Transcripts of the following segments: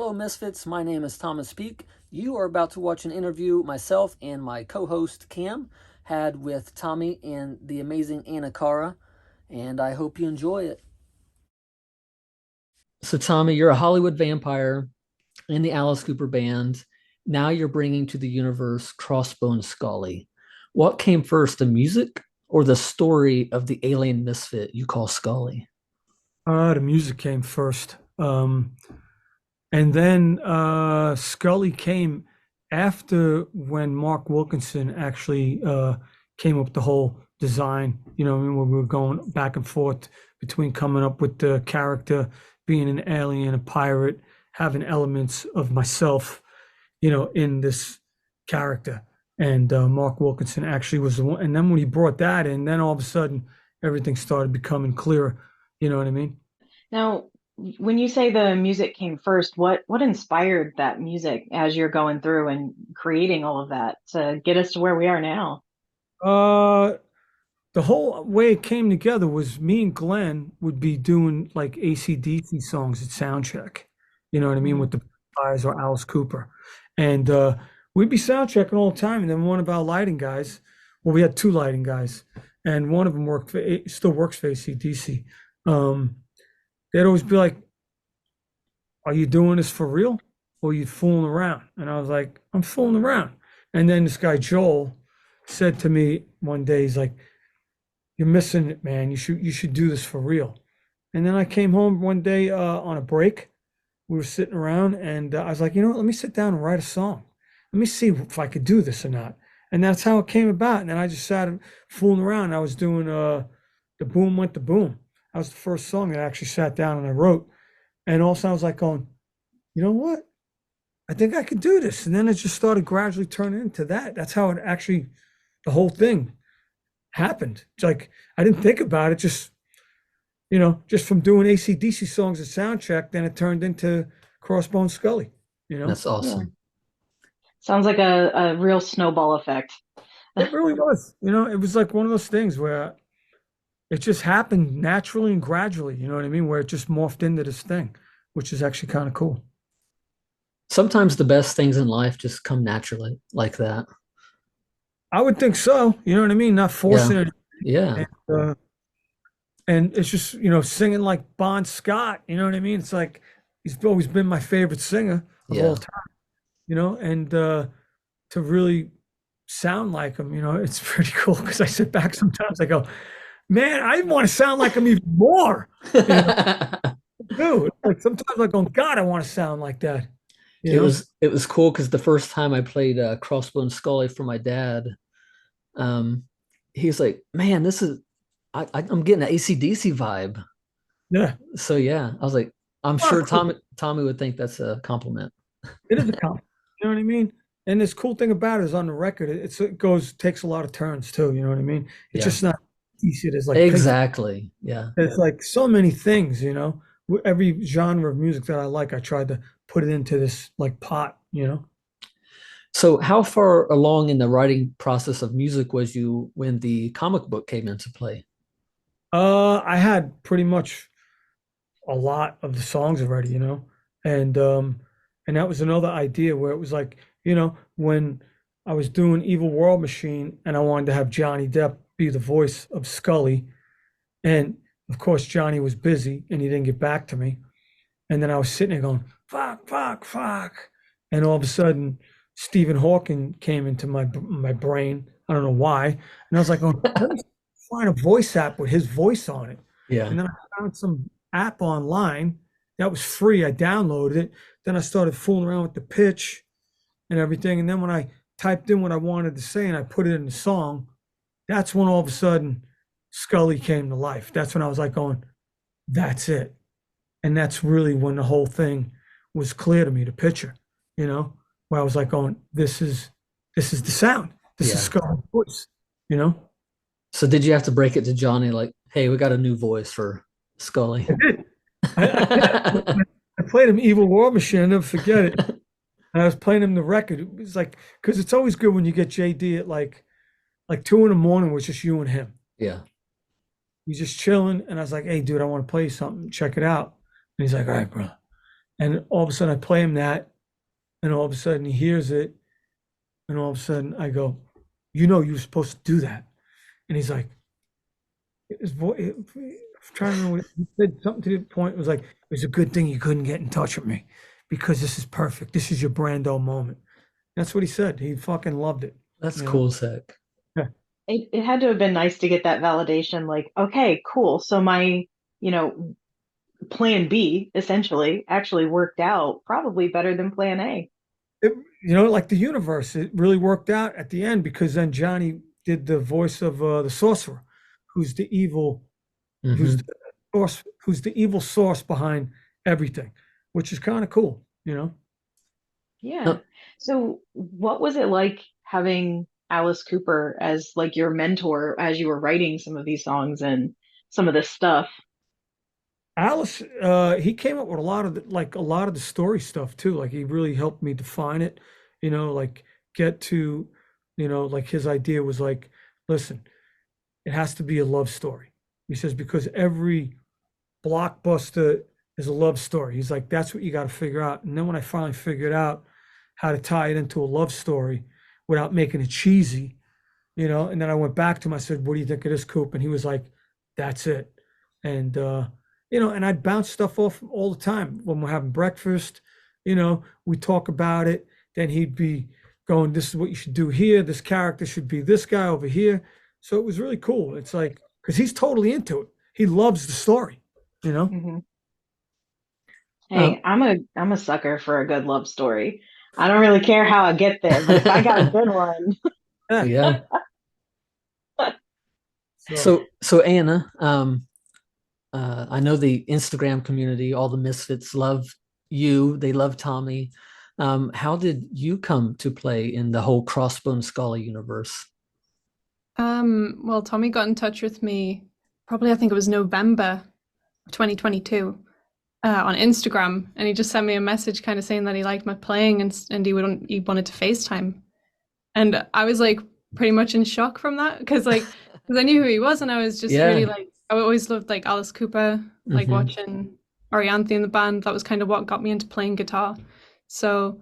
Hello, Misfits. My name is Thomas Peak. You are about to watch an interview myself and my co-host Cam had with Tommy and the amazing Anna Cara, and I hope you enjoy it. So, Tommy, you're a Hollywood vampire in the Alice Cooper band. Now you're bringing to the universe Crossbone Skully. What came first, the music or the story of the alien misfit you call Scully? The music came first. And then Scully came after when Mark Wilkinson actually came up with the whole design, when we were going back and forth between coming up with the character, being an alien, a pirate, having elements of myself, in this character. And Mark Wilkinson actually was the one. And then when he brought that in, then all of a sudden everything started becoming clearer. You know what I mean? Now, when you say the music came first, what inspired that music as you're going through and creating all of that to get us to where we are now? Uh, the whole way it came together was me and Glenn would be doing like AC/DC songs at soundcheck. You know what I mean? Mhm. With the guys or Alice Cooper. And we'd be soundchecking all the time. And then one of our lighting guys, well, we had two lighting guys, and one of them still works for AC/DC. They'd always be like, "Are you doing this for real? Or are you fooling around?" And I was like, "I'm fooling around." And then this guy Joel said to me one day, he's like, "You're missing it, man. You should do this for real." And then I came home one day on a break. We were sitting around, and I was like, "You know what? Let me sit down and write a song. Let me see if I could do this or not." And that's how it came about. And then I just sat fooling around. I was doing "The Boom Went the Boom." That was the first song that I actually sat down and I wrote. And also I was like going, "You know what? I think I could do this." And then it just started gradually turning into that. That's how it actually, the whole thing happened. It's like I didn't think about it, just from doing AC/DC songs at soundcheck, then it turned into Crossbone Skully, you know? That's Yeah. awesome. Sounds like a real snowball effect. It really was. It was like one of those things where it just happened naturally and gradually, you know what I mean? Where it just morphed into this thing, which is actually kind of cool. Sometimes the best things in life just come naturally like that. I would think so, you know what I mean? Not Yeah. forcing it. Yeah. And, and it's just, singing like Bon Scott, you know what I mean? It's like he's always been my favorite singer of all Yeah. time, and to really sound like him, it's pretty cool because I sit back sometimes, I go, man, I want to sound like him even more. You know, dude, like sometimes I go, God, I want to sound like that, you It know? was cool because the first time I played Crossbone Skully for my dad, um, he's like, "Man, this is I'm getting an AC/DC vibe." Yeah. So yeah, I was like, "I'm Oh, sure cool. Tommy would think that's a compliment." It is a compliment. You know what I mean? And this cool thing about it is on the record, takes a lot of turns too. You know what I mean? It's Yeah, just not easy. There's like pink. exactly. Yeah. It's like so many things. Every genre of music that I like, I tried to put it into this like pot. So how far along in the writing process of music was you when the comic book came into play? I had pretty much a lot of the songs already. And that was another idea where it was like, when I was doing Evil World Machine and I wanted to have Johnny Depp be the voice of Scully, and of course Johnny was busy and he didn't get back to me. And then I was sitting there going, fuck, fuck, fuck. And all of a sudden, Stephen Hawking came into my brain. I don't know why. And I was like, oh, let me find a voice app with his voice on it. Yeah. And then I found some app online that was free. I downloaded it. Then I started fooling around with the pitch and everything. And then when I typed in what I wanted to say and I put it in the song, that's when all of a sudden Scully came to life. That's when I was like going, that's it. And that's really when the whole thing was clear to me, the picture, where I was like going, this is the sound. This is Yeah. Scully's voice, you know? So did you have to break it to Johnny like, "Hey, we got a new voice for Scully"? I did. I did. I played him Evil War Machine. I'll never forget it. And I was playing him the record. It was like, because it's always good when you get JD at like 2 in the morning with just you and him. Yeah. He's just chilling. And I was like, hey, dude, I want to play you something. Check it out. And he's like, all right, bro. And all of a sudden I play him that, and all of a sudden he hears it, and all of a sudden I go, you know, you were supposed to do that. And he's like, his voice, I'm trying to remember what he said, something to the point. It was like, it was a good thing you couldn't get in touch with me because this is perfect. This is your Brando moment. That's what he said. He fucking loved it, That's you know? cool as heck. Yeah. It had to have been nice to get that validation, like, okay, cool. So my, you know, plan B essentially actually worked out probably better than plan A. It, like the universe, it really worked out at the end because then Johnny did the voice of the sorcerer, who's the evil, who's the Hmm. who's the evil source behind everything, which is kind of cool, you know? Yeah. So what was it like having Alice Cooper as like your mentor as you were writing some of these songs and some of this stuff? Alice, he came up with a lot of the story stuff too. Like he really helped me define it, like get to, like his idea was like, listen, it has to be a love story. He says, because every blockbuster is a love story. He's like, that's what you got to figure out. And then when I finally figured out how to tie it into a love story without making it cheesy, and then I went back to him, I said, what do you think of this, Coop? And he was like, that's it. And, and I'd bounce stuff off him all the time when we're having breakfast, we talk about it. Then he'd be going, this is what you should do here. This character should be this guy over here. So it was really cool. It's like, because he's totally into it. He loves the story, you know? Hmm. Um, Hey, I'm a sucker for a good love story. I don't really care how I get there, but if I got a good one, Yeah. yeah. So So Anna, I know the Instagram community, all the misfits love you. They love Tommy. How did you come to play in the whole Crossbone Skully universe? Well, Tommy got in touch with me probably I think it was November 2022 on Instagram, and he just sent me a message kind of saying that he liked my playing and he wanted to FaceTime. And I was like pretty much in shock from that because I knew who he was and I was just really Yeah. like I always loved like Alice Cooper, like Hmm. watching Orianthe in the band. That was kind of what got me into playing guitar. So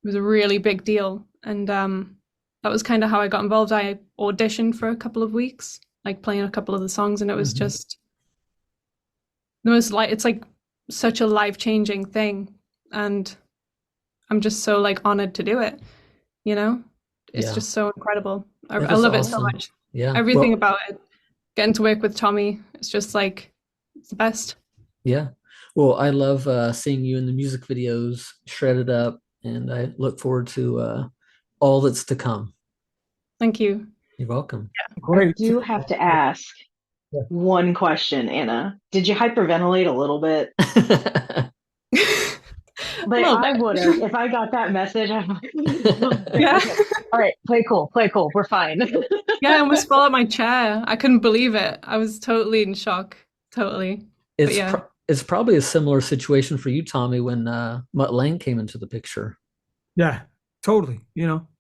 it was a really big deal. And that was kind of how I got involved. I auditioned for a couple of weeks, like playing a couple of the songs, and it was Hmm. just the most like it's like such a life-changing thing. And I'm just so like honored to do it, you know? It's Yeah. just so incredible. That I is love it so awesome. much. Yeah. Everything Well, about it. Getting to work with Tommy, it's just like it's the best. yeah. Well, I love seeing you in the music videos, shredded up, and I look forward to all that's to come. Thank you. You're welcome. I great. do have to ask one question, Anna. Did you hyperventilate a little bit? A Like little I bit. would have if I got that message. I'm like, okay, Yeah. okay, all right, play cool, we're fine. Yeah, I almost fell out my chair. I couldn't believe it. I was totally in shock. Totally. But yeah. It's probably a similar situation for you, Tommy, when Mutt Lang came into the picture. Yeah, totally.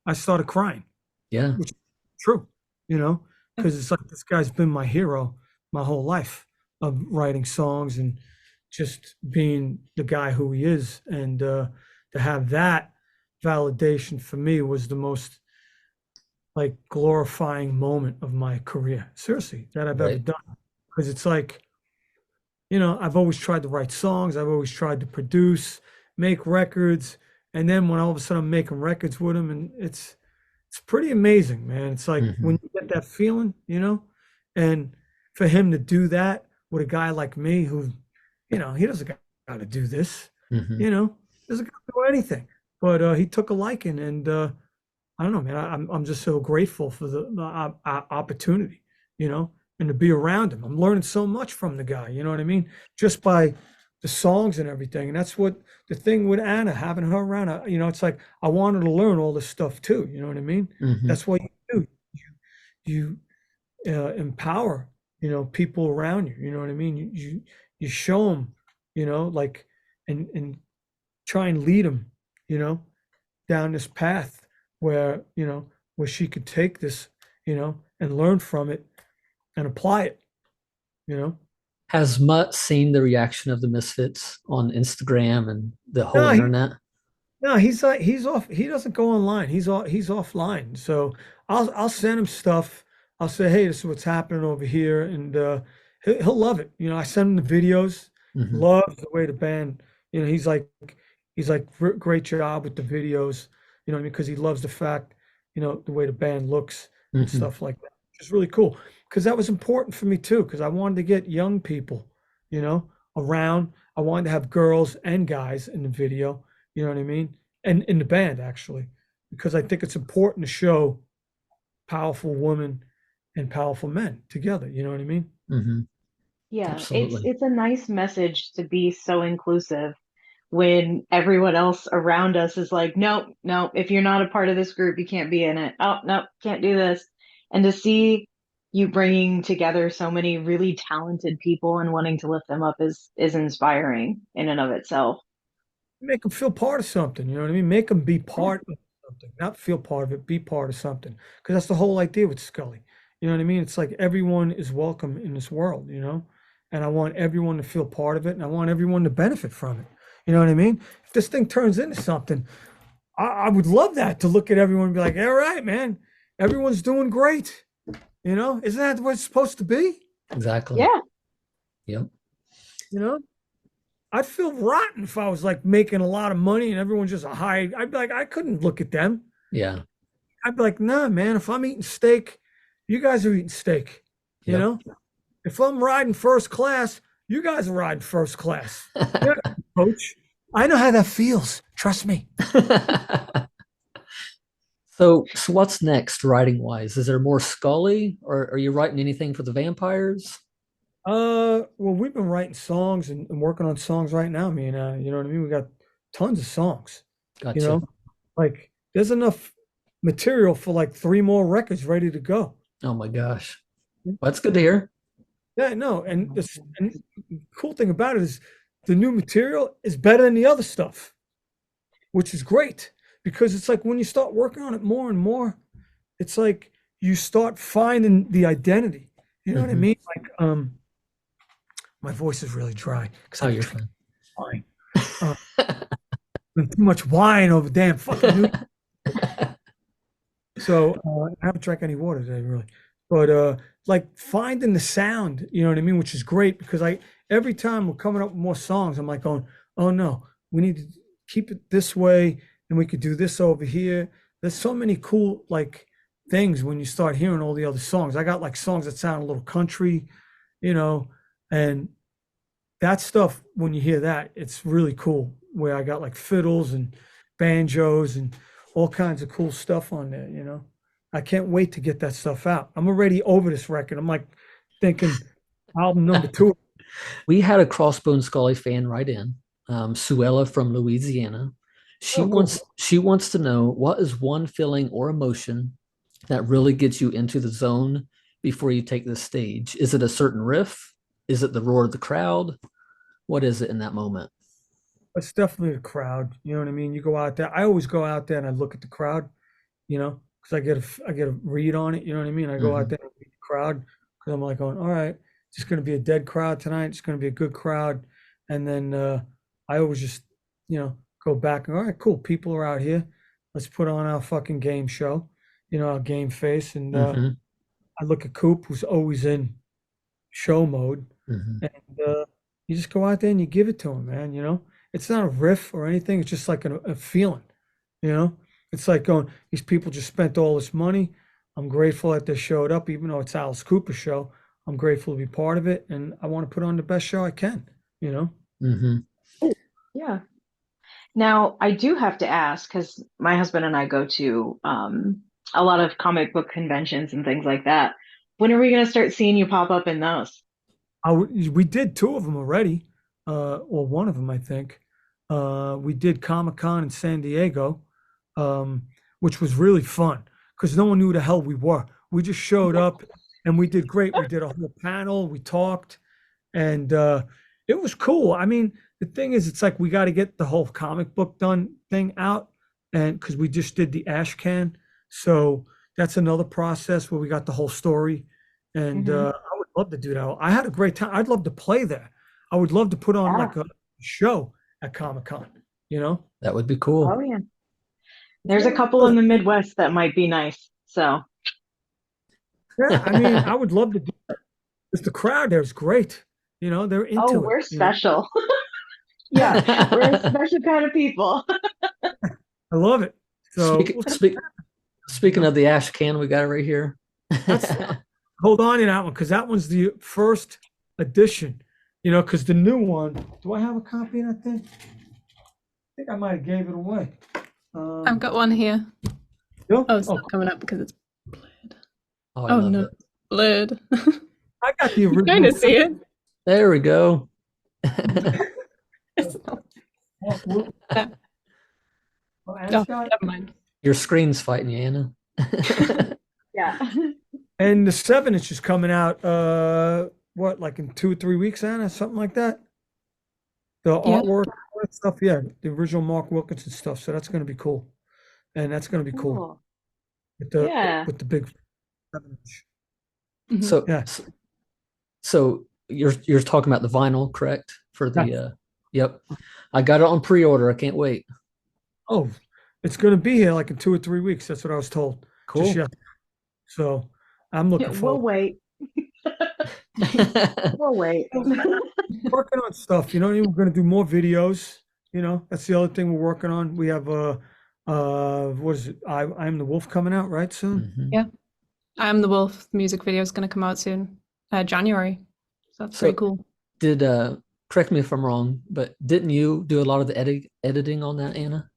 I started crying, Yeah. which is true, because it's like this guy's been my hero my whole life of writing songs and just being the guy who he is. And to have that validation for me was the most like glorifying moment of my career, seriously, that I've ever Right. done. Because it's like, I've always tried to write songs, I've always tried to produce, make records. And then when all of a sudden I'm making records with him, and it's pretty amazing, man. It's like Hmm. when you get that feeling, and for him to do that with a guy like me who, he doesn't got to do this, Hmm. you know, doesn't got to do anything. But he took a liking, and I don't know, man. I'm just so grateful for the opportunity, and to be around him. I'm learning so much from the guy. You know what I mean? Just by the songs and everything. And that's what the thing with Anna, having her around. It's like I wanted to learn all this stuff too. You know what I mean? Hmm. That's what you do. You empower, people around you. You know what I mean? You show them, like, and try and lead them, you know, down this path where she could take this, and learn from it and apply it, you know. Has Mutt seen the reaction of the Misfits on Instagram and the whole No, internet? no, he's like he's off. He doesn't go online. He's offline. So I'll send him stuff. I'll say, hey, this is what's happening over here, and he'll love it. You know, I send him the videos. Hmm. Loves the way the band. You know, he's like great job with the videos. You know what I mean? Because he loves the fact, you know, the way the band looks and Hmm. stuff like that. Which is really cool because that was important for me too. Because I wanted to get young people, you know, around. I wanted to have girls and guys in the video. You know what I mean? And in the band actually, because I think it's important to show powerful women and powerful men together. You know what I mean? Hmm. Yeah, Absolutely. it's a nice message to be so inclusive when everyone else around us is like, nope, no, if you're not a part of this group, you can't be in it. Oh, no, can't do this. And to see you bringing together so many really talented people and wanting to lift them up is inspiring in and of itself. Make them feel part of something. You know what I mean? Make them be Yeah. part of something, not feel part of it, be part of something. Because that's the whole idea with Scully. You know what I mean? It's like everyone is welcome in this world, you know? And I want everyone to feel part of it and I want everyone to benefit from it. You know what I mean? If this thing turns into something, I would love that to look at everyone and be like, all right, man, everyone's doing great. You know, isn't that what it's supposed to be? Exactly. Yeah. Yep. You know, I'd feel rotten if I was like making a lot of money and everyone's just a high. I'd be like, I couldn't look at them. Yeah. I'd be like, nah, man, if I'm eating steak, you guys are eating steak. You Yep. know, if I'm riding first class, you guys are riding first class. Yeah, coach. I know how that feels. Trust me. So what's next writing wise? Is there more Scully or are you writing anything for the vampires? Well, we've been writing songs and working on songs right now, me and you know what I mean? We got tons of songs, you Gotcha. know, like there's enough material for like 3 more records ready to go. Oh my gosh. Well, that's good to hear. Yeah, no, and the cool thing about it is the new material is better than the other stuff, which is great because it's like when you start working on it more and more, it's like you start finding the identity. You know what I Hmm. mean? Like, my voice is really dry because Oh, I've been you're drinking fine. wine. Uh, too much wine over damn fucking New. So I haven't drank any water today, really. But like finding the sound, you know what I mean, which is great because I every time we're coming up with more songs, I'm like going, oh no, we need to keep it this way, and we could do this over here. There's so many cool like things when you start hearing all the other songs. I got like songs that sound a little country, you know, and that stuff when you hear that, it's really cool. Where I got like fiddles and banjos and all kinds of cool stuff on there, you know. I can't wait to get that stuff out. I'm already over this record. I'm like thinking album number two. We had a Crossbone Skully fan write in, Suella from Louisiana. She Oh, cool. wants she wants to know what is one feeling or emotion that really gets you into the zone before you take the stage. Is it a certain riff? Is it the roar of the crowd? What is it in that moment? It's definitely the crowd. You know what I mean? You go out there. I always go out there and I look at the crowd, you know, because I get a read on it. You know what I mean? I go out Hmm. there and read the crowd because I'm like going, all right, it's just going to be a dead crowd tonight. It's going to be a good crowd. And then I always just, you know, go back and all right, cool. People are out here. Let's put on our fucking game show, you know, our game face. And Hmm. I look at Coop, who's always in show mode, Hmm. and you just go out there and you give it to him, man. You know, it's not a riff or anything. It's just like a feeling. You know, it's like going. These people just spent all this money. I'm grateful that they showed up, even though it's Alice Cooper's show. I'm grateful to be part of it, and I want to put on the best show I can. You know. Hmm. Yeah. Now, I do have to ask because my husband and I go to a lot of comic book conventions and things like that. When are we going to start seeing you pop up in those? We did 2 of them already, or one of them, I think. We did Comic-Con in San Diego, which was really fun because no one knew the hell we were. We just showed up and we did great. We did a whole panel, we talked, and it was cool. I mean, the thing is, it's like we got to get the whole comic book done thing out, and because we just did the ash can, so that's another process where we got the whole story, and Hmm. love to do that. I had a great time. I'd love to play there. I would love to put on Yeah. like a show at Comic-Con, you know? That would be cool. Oh yeah. There's a couple in the Midwest that might be nice. So Yeah, I mean, I would love to do that. Because the crowd there is great. You know, they're oh, into we're it. You know? special. Yeah, we're a special kind of people. I love it. So Speak, speak, Speaking of the ash can, we got it right here. That's hold on to that one because that one's the first edition. You know, because the new one. Do I have a copy of that thing? I think I might have gave it away. I've got one here. You? Oh, it's not coming up because it's blurred. Oh, I Oh love no, it. it's blurred. I got the You're original. going to see it. There we go. It's not. Oh, Oh, never mind. Your screen's fighting you, Anna. Yeah. and the 7-inch is coming out. What, like in 2 or 3 weeks, Anna, something like that. The Yeah. artwork, all that stuff. Yeah, the original Mark Wilkinson stuff. So that's going to be cool, and that's going to be cool Cool. with the big 7-inch. Mhm. So, Yeah. so you're talking about the vinyl, correct? For the yep. I got it on pre-order. I can't wait. Oh, it's going to be here like in 2 or 3 weeks. That's what I was told. Cool. Just yet. So I'm looking We'll forward. wait. We'll wait. Working on stuff. You know, we're going to do more videos. You know, that's the other thing we're working on. We have what is it? I'm the Wolf coming out right soon. Mhm. Yeah. I Am the Wolf music video is going to come out soon, January. So that's So- pretty cool. Did correct me if I'm wrong, but didn't you do a lot of the editing on that, Anna?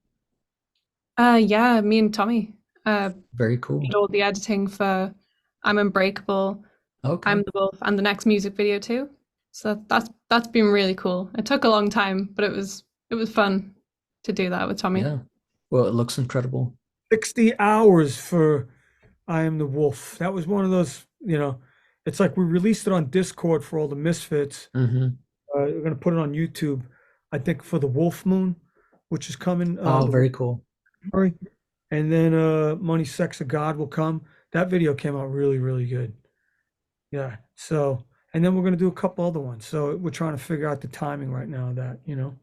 Yeah, me and Tommy Very cool. did all the editing for I'm Unbreakable, Okay. I'm the Wolf, and the next music video too. So that's been really cool. It took a long time, but it was fun to do that with Tommy. Yeah. Well, it looks incredible. 60 hours for I Am the Wolf. That was one of those, you know, it's like we released it on Discord for all the misfits. Hmm. We're going to put it on YouTube, I think, for the Wolf Moon, which is coming. Oh, very cool. February. And then Money, Sex, and God will come. That video came out really, really good. Yeah. So, and then we're going to do a couple other ones. So we're trying to figure out the timing right now of that, you know.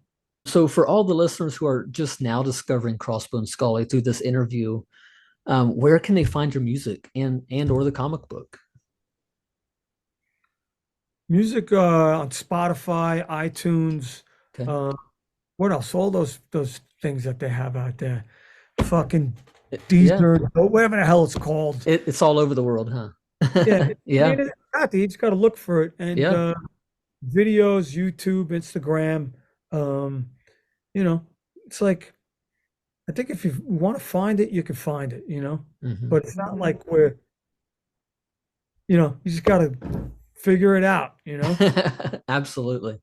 So for all the listeners who are just now discovering Crossbone Skully through this interview, where can they find your music and or the comic book? Music on Spotify, iTunes. Okay. What else? All those things that they have out there. Fucking Yeah. Deezer, whatever the hell it's called. It's all over the world, huh? Yeah. Yeah. I mean, you just got to look for it. And Yeah. videos, YouTube, Instagram. You know, it's like, I think if you want to find it, you can find it, you know, Mhm. but it's not like we're, you know, you just got to figure it out, you know. Absolutely.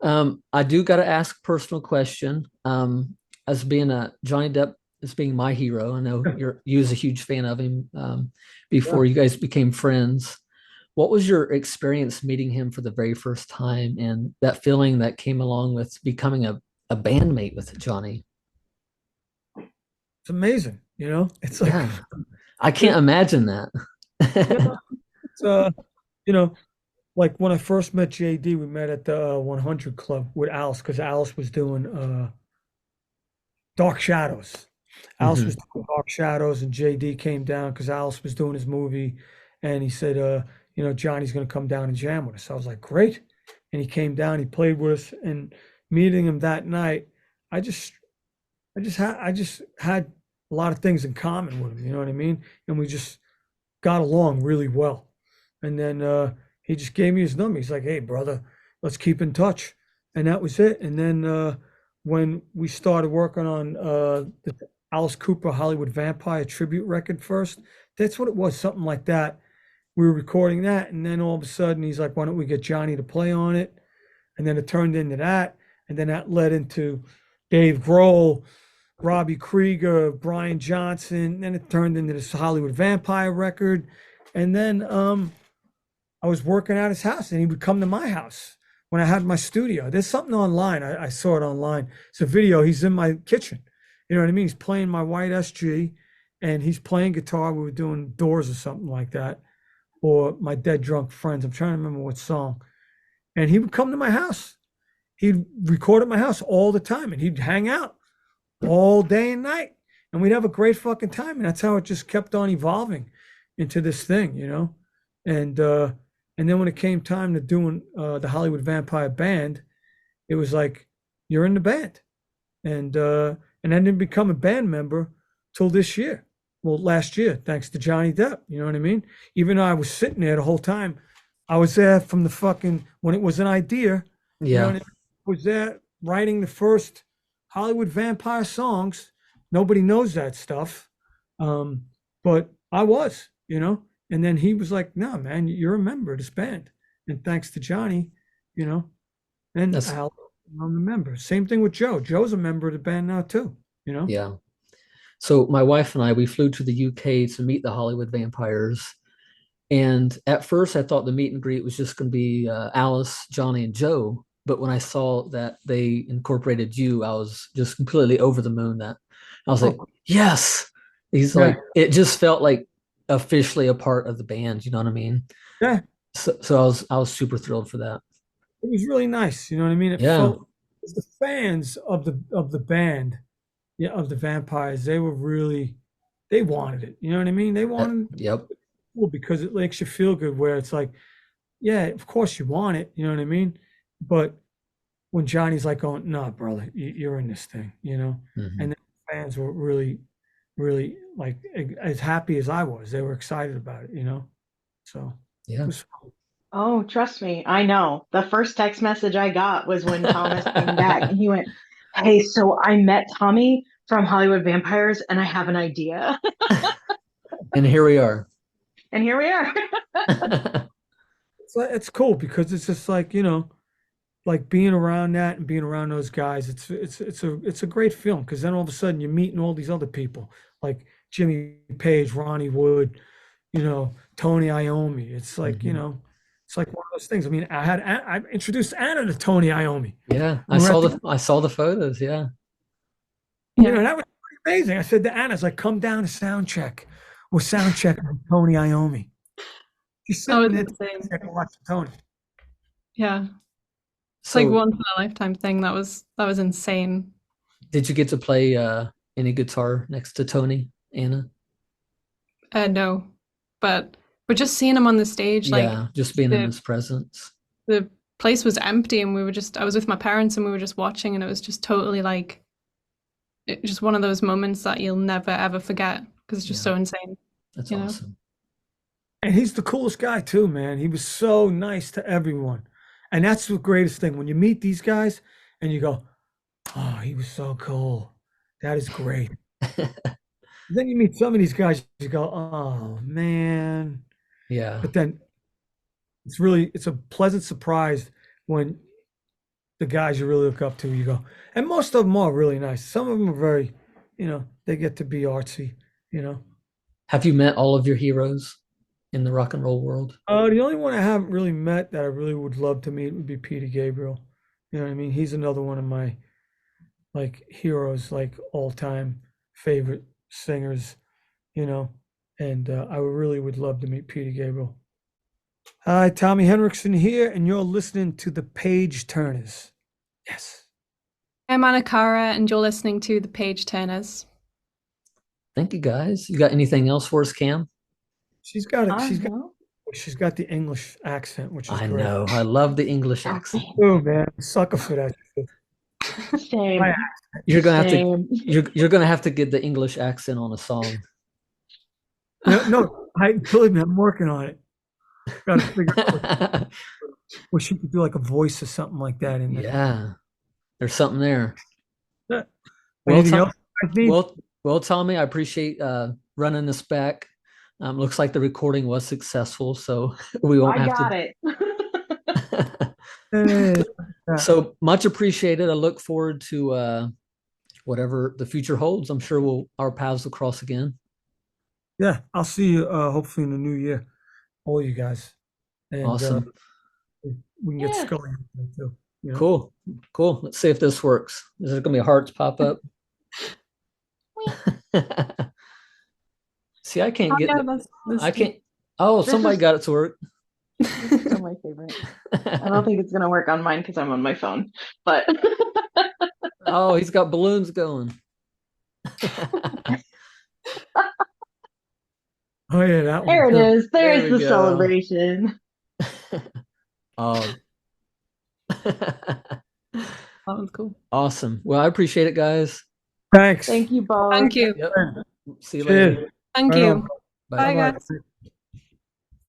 I do got to ask a personal question. As being Johnny Depp as being my hero, I know you was a huge fan of him before you guys became friends. What was your experience meeting him for the very first time and that feeling that came along with becoming a bandmate with Johnny? It's amazing, you know. It's like, Yeah. I can't imagine that. it's, you know, like when I first met JD, we met at the 100 Club with Alice because Alice was doing Dark Shadows. Alice was doing Dark Shadows, and JD came down because Alice was doing his movie, and he said, you know, Johnny's going to come down and jam with us. I was like, great. And he came down, he played with us, and meeting him that night, I just had a lot of things in common with him, you know what I mean? And we just got along really well. And then he just gave me his number. He's like, hey, brother, let's keep in touch. And that was it. And then when we started working on the Alice Cooper Hollywood Vampire tribute record first, that's what it was, something like that. We were recording that, and then all of a sudden he's like, why don't we get Johnny to play on it? And then it turned into that, and then that led into Dave Grohl, Robbie Krieger, Brian Johnson, then it turned into this Hollywood Vampire record. And then I was working at his house, and he would come to my house when I had my studio. There's something online. I saw it online. It's a video. He's in my kitchen. You know what I mean? He's playing my white SG, and he's playing guitar. We were doing Doors or something like that. or my Dead Drunk Friends. I'm trying to remember what song. And he would come to my house. He'd record at my house all the time, and he'd hang out all day and night, and we'd have a great fucking time. And that's how it just kept on evolving into this thing, you know. And then when it came time to doing the Hollywood Vampire Band, it was like, you're in the band. And I didn't become a band member till this year. Well, last year, thanks to Johnny Depp. You know what I mean? Even though I was sitting there the whole time, I was there from the fucking, when it was an idea. You know what I Yeah. mean? I was there writing the first Hollywood Vampire songs. Nobody knows that stuff. But I was, you know? And then he was like, no, man, you're a member of this band. And thanks to Johnny, you know, and That's Al, I'm a member. Same thing with Joe. Joe's a member of the band now too, you know? yeah. So my wife and I, we flew to the UK to meet the Hollywood Vampires. And at first, I thought the meet and greet was just going to be Alice, Johnny, and Joe. But when I saw that they incorporated you, I was just completely over the moon. That I was like, Oh, yes. He's yeah, like, it just felt like officially a part of the band. You know what I mean? yeah. So I was super thrilled for that. It was really nice. You know what I mean? It Yeah. felt the fans of the band, yeah, of the Vampires, they were really, they wanted it. You know what I mean? They wanted Yep. it cool because it makes you feel good where it's like, yeah, of course you want it, you know what I mean? But when Johnny's like going, no, brother, you're in this thing, you know? Mhm. And the fans were really, really like as happy as I was. They were excited about it, you know? So it Yeah. was fun. Oh, trust me, I know. The first text message I got was when Thomas came back and he went, "Hey, so I met Tommy from Hollywood Vampires and I have an idea." And here we are. And here we are. It's cool because it's just like, you know, like being around that and being around those guys, it's a great film because then all of a sudden you're meeting all these other people like Jimmy Page, Ronnie Wood, you know, Tony Iommi. It's like, you Mhm. know, it's like one of those things. I mean, I introduced Anna to Tony Iommi. Yeah. We were at I saw the photos. Yeah. you know, Yeah. that was pretty amazing. I said to Anna, "It's like, come down to sound check. We're sound checking with Tony Iommi." She's That was sitting there insane. watching Tony. Yeah. It's like So once in a lifetime thing. That was insane. did you get to play any guitar next to Tony, Anna? No, but just seeing him on the stage, like Yeah, just being in the his presence. the place was empty, and I was with my parents, and we were just watching, and it was just totally like just one of those moments that you'll never ever forget because it's just Yeah, so insane, that's you know? awesome. And he's the coolest guy too, man. He was so nice to everyone. And that's the greatest thing. When you meet these guys and you go, oh, he was so cool. That is great. Then you meet some of these guys, you go, oh man. Yeah. But then it's a pleasant surprise when the guys you really look up to, you go, and most of them are really nice. Some of them are very, you know, they get to be artsy, you know. Have you met all of your heroes in the rock and roll world? The only one I haven't really met that I really would love to meet would be Peter Gabriel. You know what I mean? He's another one of my like heroes, like all time favorite singers, you know, and I really would love to meet Peter Gabriel. Hi, Tommy Henriksen here, and you're listening to the Page Turners. Yes. I'm Anna Cara, and you're listening to the Page Turners. Thank you, guys. You got anything else for us, Cam? She's got it. I know. She's got the English accent, which is I great. know. I love the English accent. Oh man, sucker for that shit. Same. My You're gonna have to Same. you're gonna have to get the English accent on a song. No, believe me, I'm working on it. Got to figure out what she could do, like a voice or something like that in there. Yeah, there's something there. Yeah. Well, Anything else you guys need? well, Tommy, I appreciate running this back. Looks like the recording was successful, so we won't I have got to. it. Hey, So much appreciated. I look forward to whatever the future holds. I'm sure our paths will cross again. yeah, I'll see you hopefully in the new year, all you guys, and Awesome. we can get Yeah. Scully in there too. You know? Cool. Let's see if this works. Is there gonna be hearts pop up? See, I can't Oh, get yeah, the, that's I can't Oh, This somebody is got it to work. still my favorite. I don't think it's gonna work on mine because I'm on my phone, but Oh, he's got balloons going. Oh yeah, that there one it too. is. There There's we the go. celebration. Oh. That one's cool. Awesome. Well, I appreciate it, guys. Thanks. Thank you both. Thank you. Yep. See you Cheers. later. Thank Right you. on. Bye. Bye, Bye-bye. guys.